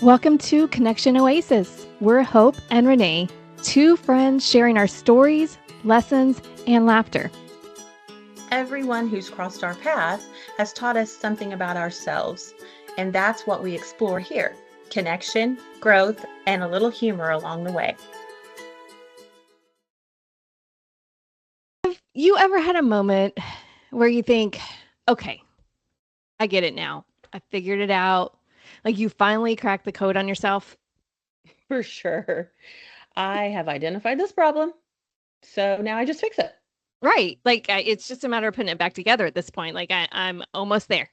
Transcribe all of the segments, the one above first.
Welcome to Connection Oasis. We're Hope and Renee, two friends sharing our stories, lessons, and laughter. Everyone who's crossed our path has taught us something about ourselves, and that's what we explore here: connection, growth, and a little humor along the way. Have you ever had a moment where you think, okay, I get it now. I figured it out. Like you finally cracked the code on yourself? For sure. I have identified this problem, so now I just fix it. Right. It's just a matter of putting it back together at this point. I'm almost there.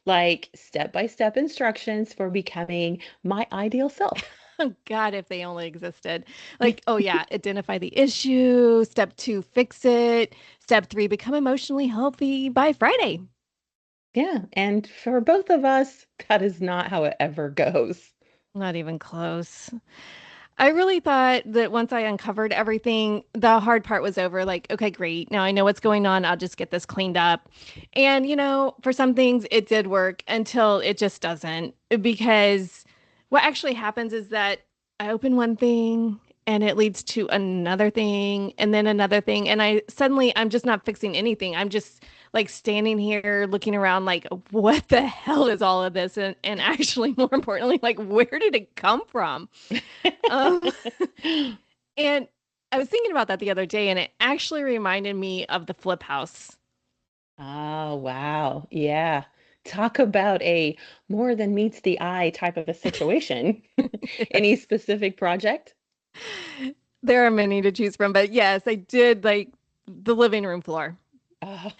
Like step-by-step instructions for becoming my ideal self. Oh, God, if they only existed. Oh yeah, identify the issue. Step 2, fix it. Step 3, become emotionally healthy by Friday. Yeah, and for both of us, that is not how it ever goes. Not even close. I really thought that once I uncovered everything, the hard part was over. Like, okay, great. Now I know what's going on. I'll just get this cleaned up. And, for some things it did work until it just doesn't. Because what actually happens is that I open one thing and it leads to another thing and then another thing. And I'm just not fixing anything. I'm just like standing here looking around like, what the hell is all of this? And actually, more importantly, like, where did it come from? Um, and I was thinking about that the other day, and it actually reminded me of the flip house. Oh, wow. Yeah. Talk about a more than meets the eye type of a situation. Any specific project? There are many to choose from, but yes, I did like the living room floor. Oh,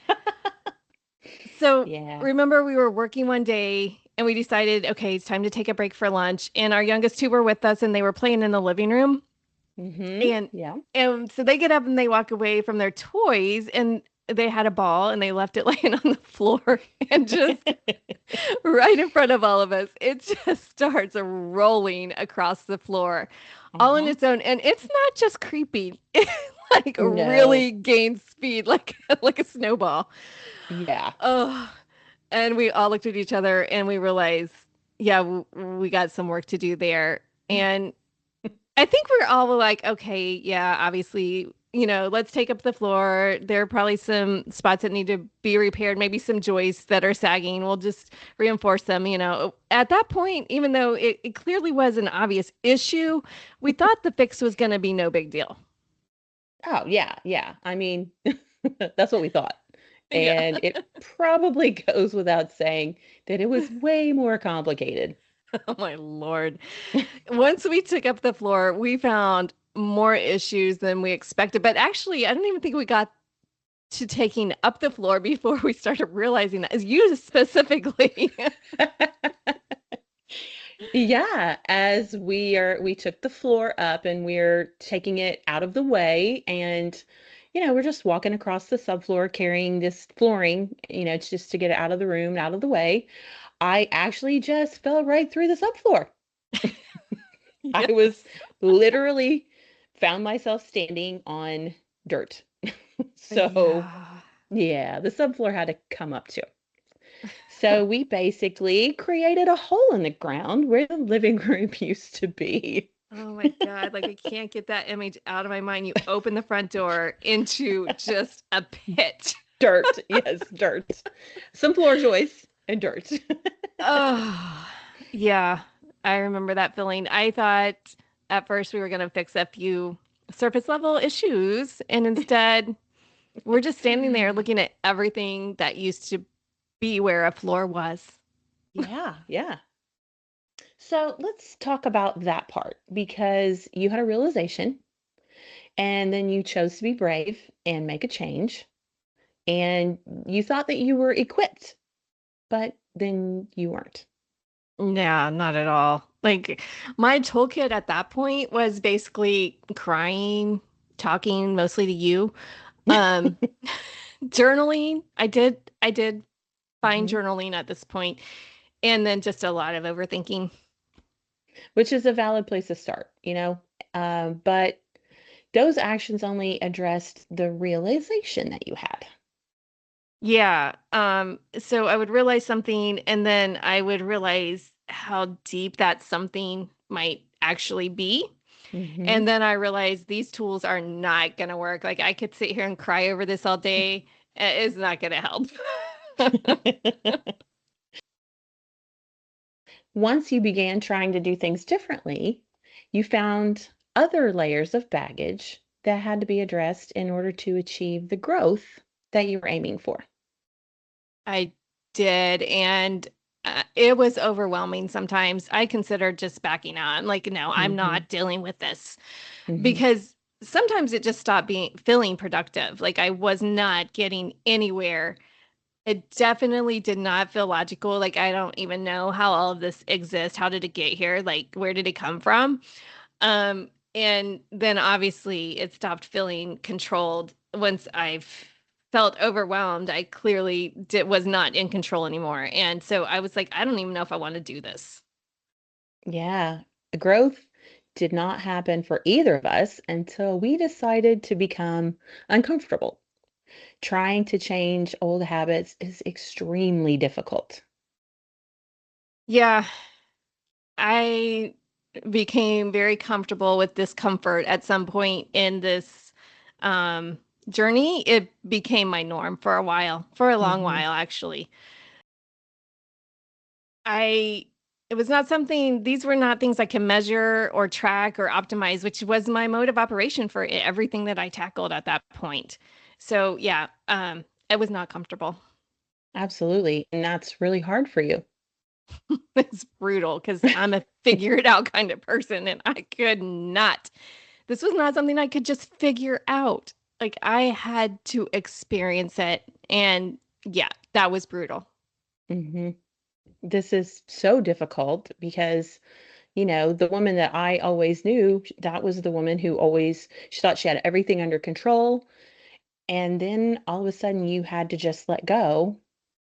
So yeah. remember, we were working one day and we decided, okay, it's time to take a break for lunch. And our youngest two were with us and they were playing in the living room. And Yeah. and so they get up and they walk away from their toys and they had a ball and they left it laying on the floor and just right in front of all of us. It just starts rolling across the floor all on Uh-huh. its own. And it's not just creepy. It like No. really gains speed like a snowball. Yeah. Oh, and we all looked at each other and we realized, yeah, we got some work to do there. And I think we're all like, okay, yeah, obviously, let's take up the floor. There are probably some spots that need to be repaired, maybe some joists that are sagging. We'll just reinforce them. At that point, even though it clearly was an obvious issue, we thought the fix was going to be no big deal. Oh, yeah. Yeah. I mean, that's what we thought. Yeah. And it probably goes without saying that it was way more complicated. Oh my Lord. Once we took up the floor, we found more issues than we expected. But actually, I don't even think we got to taking up the floor before we started realizing that, as you specifically. Yeah, as we took the floor up and we're taking it out of the way and we're just walking across the subfloor carrying this flooring, it's just to get it out of the room, out of the way. I actually just fell right through the subfloor. I Yes. was literally found myself standing on dirt. So, Yeah. yeah, the subfloor had to come up too. So we basically created a hole in the ground where the living room used to be. Oh my God. Like, I can't get that image out of my mind. You open the front door into just a pit. Dirt, yes, dirt. Some floor joists and dirt. Oh, yeah. I remember that feeling. I thought at first we were going to fix a few surface level issues, and instead, we're just standing there looking at everything that used to be where a floor was. Yeah, yeah. So let's talk about that part because you had a realization and then you chose to be brave and make a change. And you thought that you were equipped, but then you weren't. Yeah, not at all. Like my toolkit at that point was basically crying, talking mostly to you. Um, journaling. I did find Mhm. journaling at this point, and then just a lot of overthinking. Which is a valid place to start. But those actions only addressed the realization that you had. Yeah. So I would realize something and then I would realize how deep that something might actually be. Hmm. And then I realized these tools are not going to work. Like I could sit here and cry over this all day. It's not going to help. Once you began trying to do things differently, you found other layers of baggage that had to be addressed in order to achieve the growth that you were aiming for. I did. And it was overwhelming sometimes. I considered just backing out. I'm like, no, I'm Hmm. not dealing with this Hmm. because sometimes it just stopped being feeling productive. Like I was not getting anywhere. It definitely did not feel logical. Like I don't even know how all of this exists. How did it get here? Like where did it come from? And then obviously it stopped feeling controlled once I felt overwhelmed. I clearly was not in control anymore. And so I was like, I don't even know if I want to do this. Yeah, the growth did not happen for either of us until we decided to become uncomfortable. Trying to change old habits is extremely difficult. Yeah, I became very comfortable with discomfort at some point in this um, journey. It became my norm for a while, for a long Hmm. while, actually. I it was not something these were not things I can measure or track or optimize, which was my mode of operation for everything that I tackled at that point. So yeah, it was not comfortable. Absolutely. And that's really hard for you. It's brutal because I'm a figure it out kind of person and I could not. This was not something I could just figure out. Like I had to experience it. And yeah, that was brutal. Hmm. This is so difficult because, the woman that I always knew, that was the woman who always, she thought she had everything under control. And then all of a sudden you had to just let go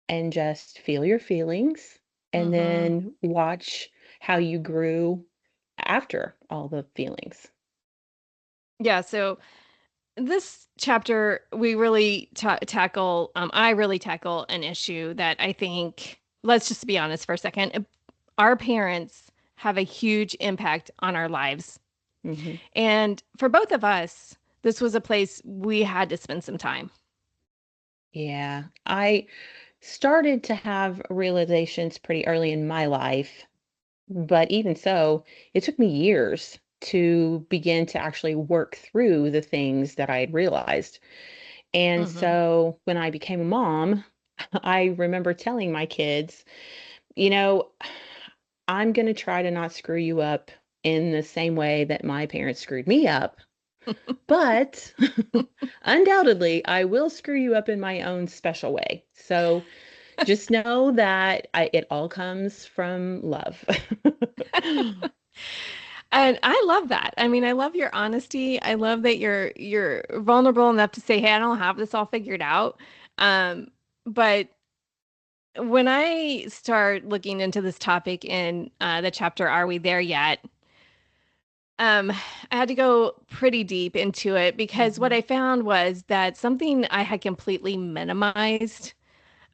and just feel your feelings and Hmm. then watch how you grew after all the feelings. Yeah. So this chapter, we really tackle, I really tackle an issue that I think, let's just be honest for a second. Our parents have a huge impact on our lives. Hmm. And for both of us, this was a place we had to spend some time. Yeah, I started to have realizations pretty early in my life, but even so, it took me years to begin to actually work through the things that I had realized. And Hmm. so when I became a mom, I remember telling my kids, you know, I'm going to try to not screw you up in the same way that my parents screwed me up. But undoubtedly, I will screw you up in my own special way. So just know that it all comes from love. And I love that. I mean, I love your honesty. I love that you're vulnerable enough to say, "Hey, I don't have this all figured out." But when I start looking into this topic in the chapter "Are We There Yet?" I had to go pretty deep into it because what Hmm. I found was that something I had completely minimized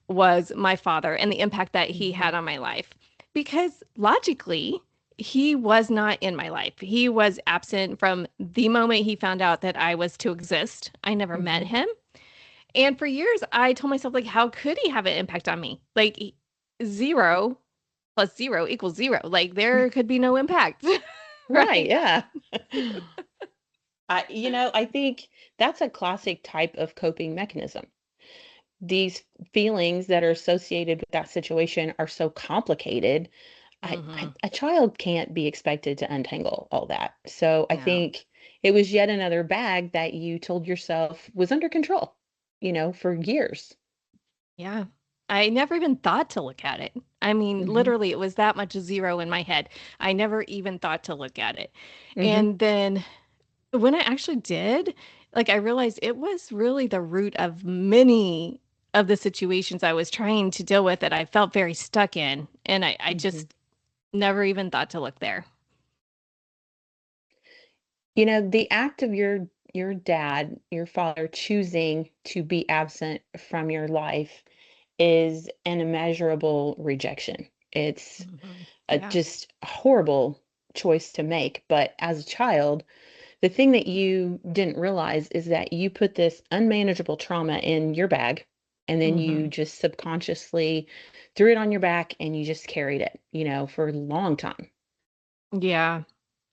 was my father and the impact that he Hmm. had on my life. Because logically, he was not in my life. He was absent from the moment he found out that I was to exist. I never met Hmm. him. And for years, I told myself, like, how could he have an impact on me? Like, zero plus zero equals zero. Like, there could be no impact, Right, right? yeah. I think that's a classic type of coping mechanism. These feelings that are associated with that situation are so complicated. Hmm. A child can't be expected to untangle all that. So I No. think it was yet another bag that you told yourself was under control, for years. Yeah. I never even thought to look at it. I mean, Hmm. literally, it was that much zero in my head. I never even thought to look at it. Hmm. And then when I actually did, like, I realized it was really the root of many of the situations I was trying to deal with that I felt very stuck in. And I Hmm. just never even thought to look there. The act of your dad, your father choosing to be absent from your life is an immeasurable rejection. It's Mhm. a Yeah. just horrible choice to make. But as a child, the thing that you didn't realize is that you put this unmanageable trauma in your bag, and then you Mhm. just subconsciously threw it on your back and you just carried it, for a long time. Yeah.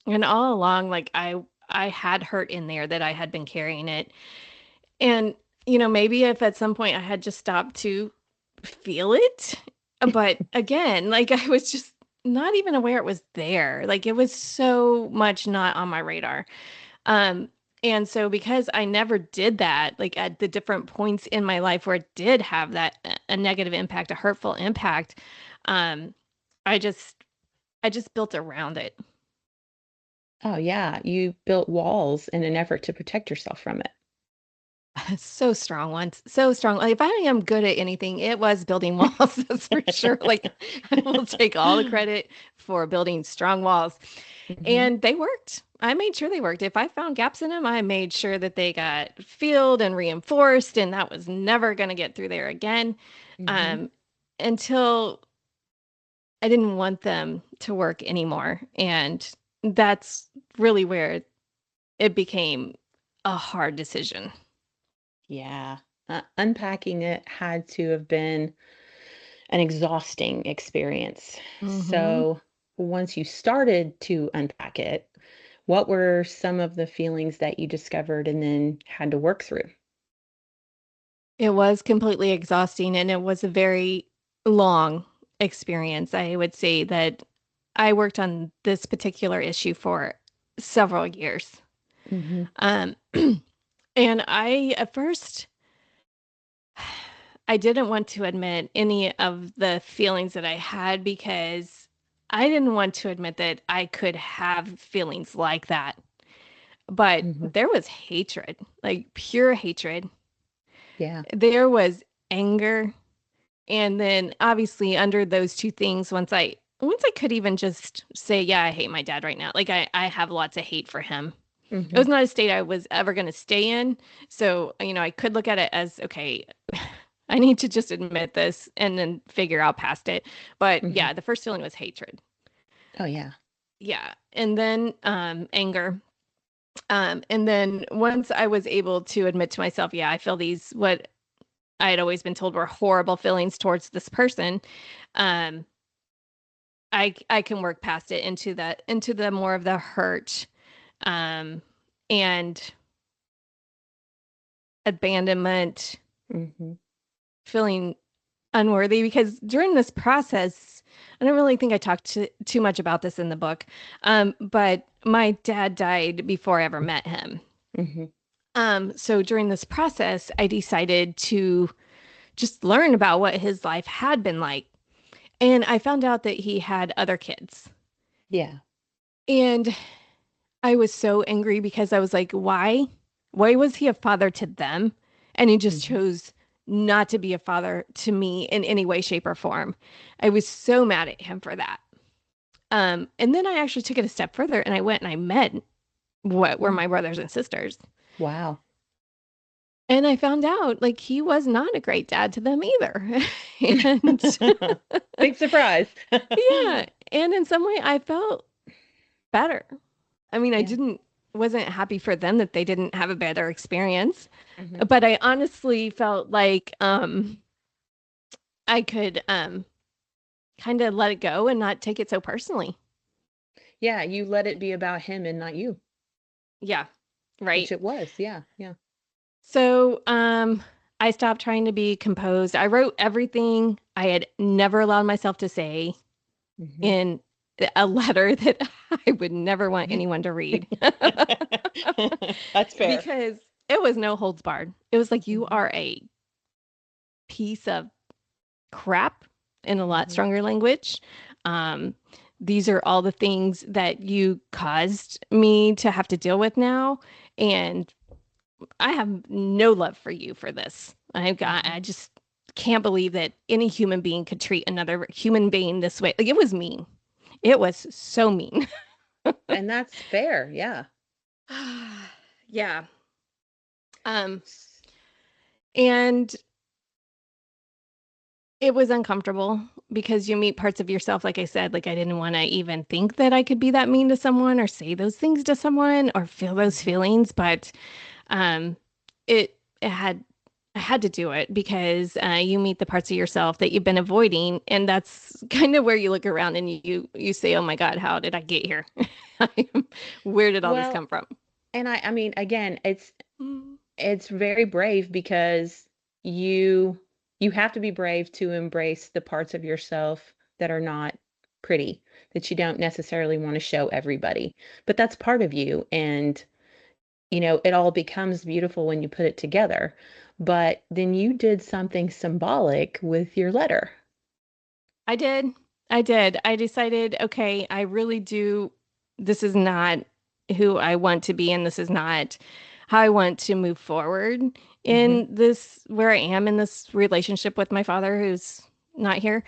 And all along, like, I had hurt in there that I had been carrying it. And, maybe if at some point I had just stopped to feel it, but again, like, I was just not even aware it was there. Like, it was so much not on my radar. Um, and so because I never did that, like, at the different points in my life where it did have that a negative impact, a hurtful impact, um, I just I just built around it. Oh, yeah, you built walls in an effort to protect yourself from it. So strong ones, so strong. Like, if I am good at anything, it was building walls, that's for sure. Like, I will take all the credit for building strong walls. Mhm, And they worked. I made sure they worked. If I found gaps in them, I made sure that they got filled and reinforced, and that was never going to get through there again, mhm. um, until I didn't want them to work anymore. And that's really where it became a hard decision. Yeah, unpacking it had to have been an exhausting experience. Hmm. So, once you started to unpack it, what were some of the feelings that you discovered and then had to work through? It was completely exhausting and it was a very long experience. I would say that I worked on this particular issue for several years. Mhm, Um, and at first, I didn't want to admit any of the feelings that I had because I didn't want to admit that I could have feelings like that. But mhm. there was hatred, like pure hatred. Yeah. There was anger. And then obviously under those two things, once I could even just say, yeah, I hate my dad right now. Like I have lots of hate for him. It Mhm, was not a state I was ever going to stay in. So, I could look at it as, okay, I need to just admit this and then figure out past it. But mhm. yeah, the first feeling was hatred. Oh, yeah. Yeah. And then anger. And then once I was able to admit to myself, yeah, I feel these what I had always been told were horrible feelings towards this person. Um, I can work past it into the more of the hurt, um, and abandonment, Mhm. feeling unworthy because during this process, I don't really think I talked too much about this in the book, but my dad died before I ever met him. Mhm. So during this process, I decided to just learn about what his life had been like. And I found out that he had other kids. Yeah. And I was so angry because I was like, why? Why was he a father to them? And he just Mhm. chose not to be a father to me in any way, shape, or form. I was so mad at him for that. And then I actually took it a step further and I went and I met what were Mm. my brothers and sisters. Wow. And I found out like he was not a great dad to them either. And Big surprise. yeah, and in some way I felt better. I mean, I Yeah. didn't wasn't happy for them that they didn't have a better experience, Mhm. but I honestly felt like I could kind of let it go and not take it so personally. Yeah, you let it be about him and not you, Yeah, which right. it was. Yeah, yeah. So I stopped trying to be composed. I wrote everything I had never allowed myself to say Mhm. in a letter that I would never want anyone to read That's fair. because it was no holds barred. It was like you Mhm. are a piece of crap in a lot Mhm. stronger language. Um, these are all the things that you caused me to have to deal with now. And I have no love for you for this. I Mhm. just can't believe that any human being could treat another human being this way. Like it was mean. It was so mean. And that's fair. Yeah. Yeah. Um, and it was uncomfortable. because you meet parts of yourself, like I said, like I didn't want to even think that I could be that mean to someone or say those things to someone or feel those Mhm. feelings, but um, it had I had to do it because you meet the parts of yourself that you've been avoiding, and that's kind of where you look around and you say, "Oh my God, how did I get here? Where did all this Well, come from?" and I mean, again, Mm. it's very brave because you you have to be brave to embrace the parts of yourself that are not pretty, that you don't necessarily want to show everybody. But that's part of you, and it all becomes beautiful when you put it together. But then you did something symbolic with your letter. I did. I did. I decided, okay, I really do. This is not who I want to be, and this is not how I want to move forward Mhm. in this, where I am in this relationship with my father, who's not here.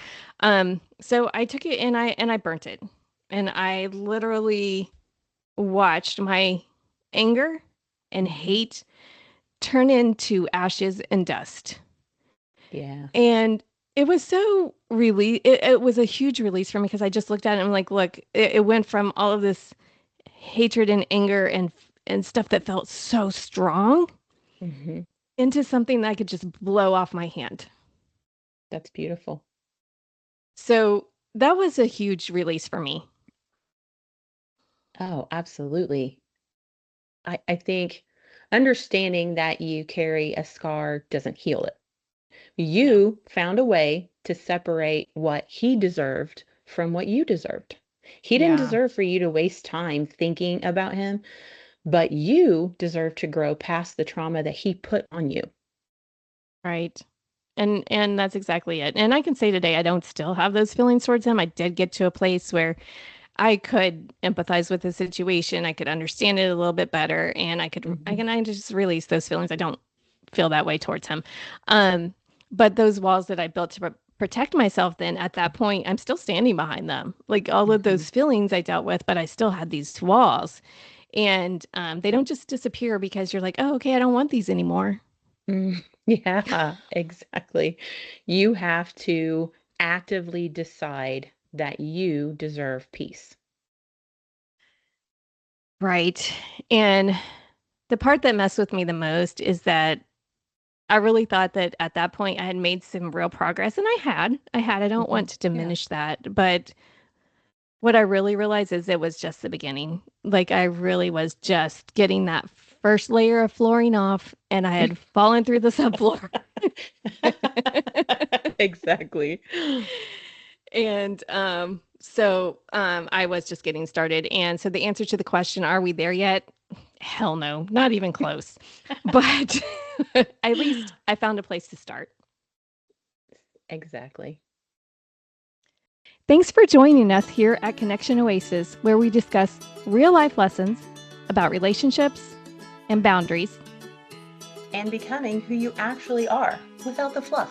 So I took it and I burnt it, and I literally watched my anger and Mhm. hate turn into ashes and dust. Yeah. And it was so it was a huge release for me because I just looked at it and I'm like, look, it went from all of this hatred and anger and stuff that felt so strong Mhm. into something that I could just blow off my hand. That's beautiful. So that was a huge release for me. Oh, absolutely. I think understanding that you carry a scar doesn't heal it. No. You found a way to separate what he deserved from what you deserved. He didn't Yeah. deserve for you to waste time thinking about him, but you deserve to grow past the trauma that he put on you. Right. And that's exactly it. And I can say today I don't still have those feelings towards him. I did get to a place where I could empathize with the situation. I could understand it a little bit better, and Mhm. I just release those feelings. I don't feel that way towards him. Um, but those walls that I built to protect myself, then at that point, I'm still standing behind them. Like all of Mhm. those feelings I dealt with, but I still had these walls, and they don't just disappear because you're like, oh, okay, I don't want these anymore. Mm, yeah, exactly. You have to actively decide that you deserve peace. Right. And the part that messed with me the most is that I really thought that at that point I had made some real progress, and I had. I had. I don't Mhm. want to Yeah. diminish that, but what I really realized is it was just the beginning. Like I really was just getting that first layer of flooring off, and I had fallen through the subfloor. Exactly. And I was just getting started. And so the answer to the question, are we there yet? Hell no, not even close. But at least I found a place to start. Exactly. Thanks for joining us here at Connection Oasis, where we discuss real life lessons about relationships and boundaries. And becoming who you actually are without the fluff.